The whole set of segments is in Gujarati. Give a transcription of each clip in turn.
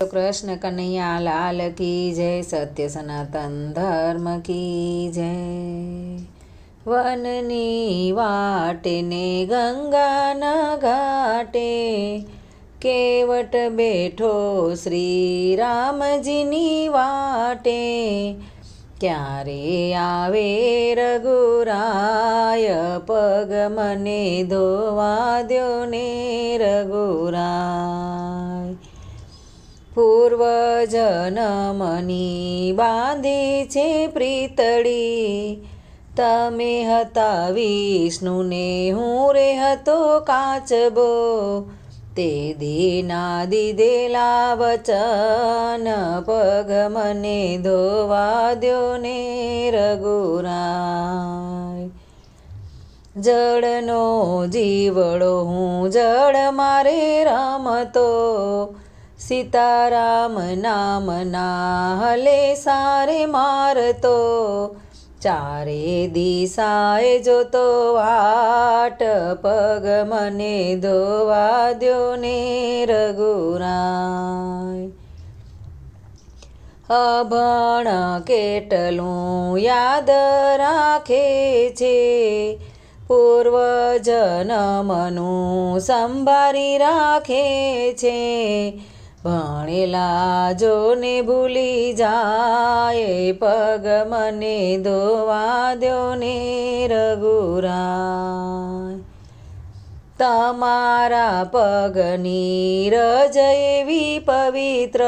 કૃષ્ણ કનૈયા લાલ કી જય, સત્ય સનાતન ધર્મ કી જય। વનની વાટે ને ગંગાના ઘાટે કેવટ બેઠો શ્રી રામજીની વાટે। ક્યારે આવે રઘુરાય પગ મને ધોવા દ્યો ને રઘુરાય। પૂર્વ જન્મની બાંધી છે પ્રીતળી, તમે હતા વિષ્ણુ ને હું રે હતો કાચબો। તે દીના દીધેલા વચન પગ મને ધોવા દ્યો ને રઘુરાય। જળનો જીવડો હું જળ મારે રમતો, સીતારામ નામના હલે સારે મારતો। ચારે દિશાએ જોતો વાટ પગ મને ધોવા દ્યો ને રઘુરાય। અભણ કેટલું યાદ રાખે છે, પૂર્વ જન્મનું સંભાળી રાખે છે। ભણેલા જોને ભૂલી જાય પગ મને ધોવા દ્યો ને રઘુરાય। તમારા પગની રજ એવી પવિત્ર,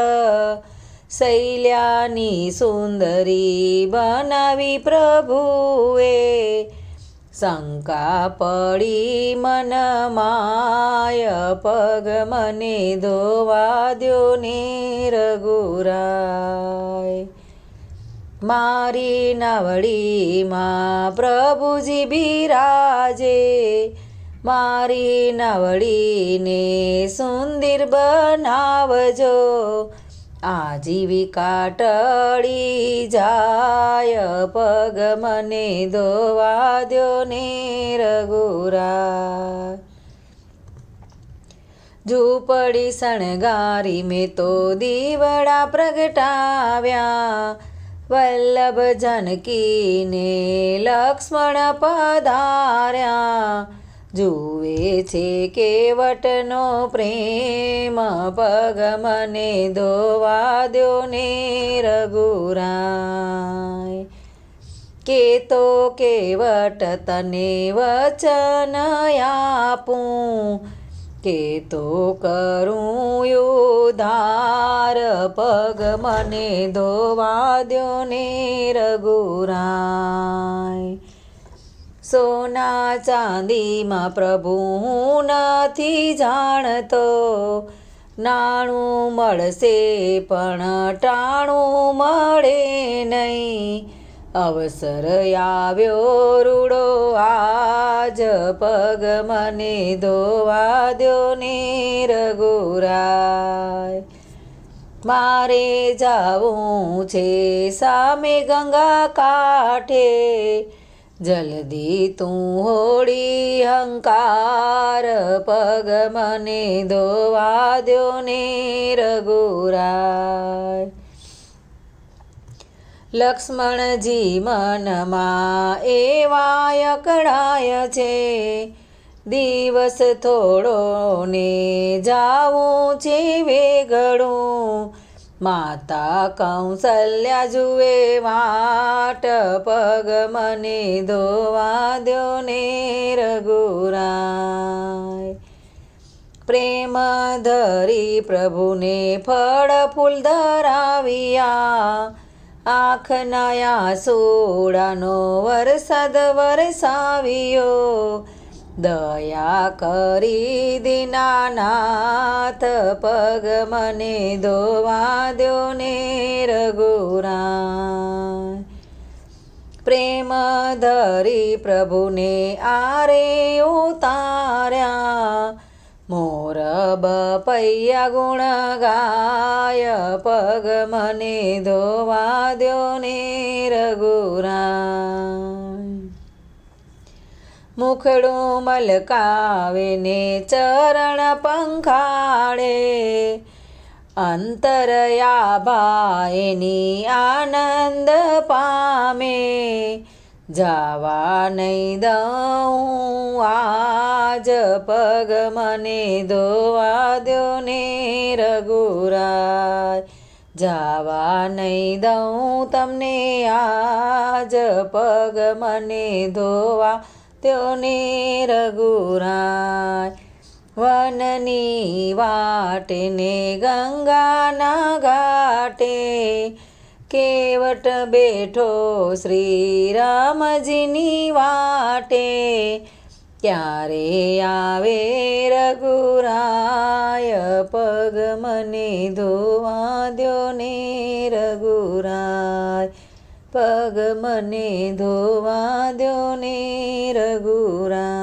શૈલ્યાની સુંદરી બનાવી પ્રભુએ। શંકા પડી મન માય પગ મને ધોવા દ્યો ને રઘુરાય। મારી નાવડીમાં પ્રભુજી બિરાજે, મારી નાવડીને સુંદર બનાવજો। આજીવિકા ટળી જાય પગ મને ધોવા દ્યો ને રઘુરાય। ઝૂંપડી શણગારી મેં તો દીવડા પ્રગટાવ્યા, વલ્લભ જાનકીને લક્ષ્મણ પધાર્યા। જુએ છે કેવટનો પ્રેમ પગ મને ધોવા દ્યો ને રઘુરાય। કેતો કેવટ તને વચન આપું, કેતો કરું ઉદ્ધાર પગ મને ધોવા દ્યો ને રઘુરાય। સોના ચાંદીમાં પ્રભુ હું નથી જાણતો, નાણું મળશે પણ ટાણું મળે નહીં। અવસર આવ્યો રૂડો આજ પગ મને ધોવા દ્યો ને રઘુરાય। મારે જાવું છે સામે ગંગા કાંઠે, જલ્દી તું હોડી હંકાર પગ મને ધોવા દ્યો ને રઘુરાય। લક્ષ્મણજી મનમાં એવા અકળાય છે, દિવસ થોડો ને જાવું છે વેગળું। માતા કૌશલ્યા જુએ વાટ પગ મને ધોવા દ્યો ને રઘુરાય। પ્રેમ ધરી પ્રભુને ફળ ફૂલ ધરાવ્યા, આંખના આંસુડાનો વરસાદ વરસાવ્યો। દયા કરી દીનાનાથ પગ મને ધોવા દ્યો ને રઘુરાય। પ્રેમ ધરી પ્રભુને આરે ઉતાર્યા, મોર બપૈયા ગુણ ગાય પગ મને ધોવા દ્યો ને રઘુરાય। મુખડું મલકાવે ને ચરણ પંખાળે, અંતરયાભા એની આનંદ પામે, જાવા નહીં દઉં આજ પગ મને ધોવા દ્યો ને રઘુરાય, જાવા નહીં દઉં તમને આજ પગ મને ધોવા દ્યો ને રઘુરાય. વનની વાટે ને ગંગાના ઘાટે, કેવટ બેઠો શ્રી રામજીની વાટે, ક્યારે આવે રઘુરાય પગ મને ધોવા દ્યો ને રઘુરાય, પગ મને ધોવા દ્યો ને રઘુરાય.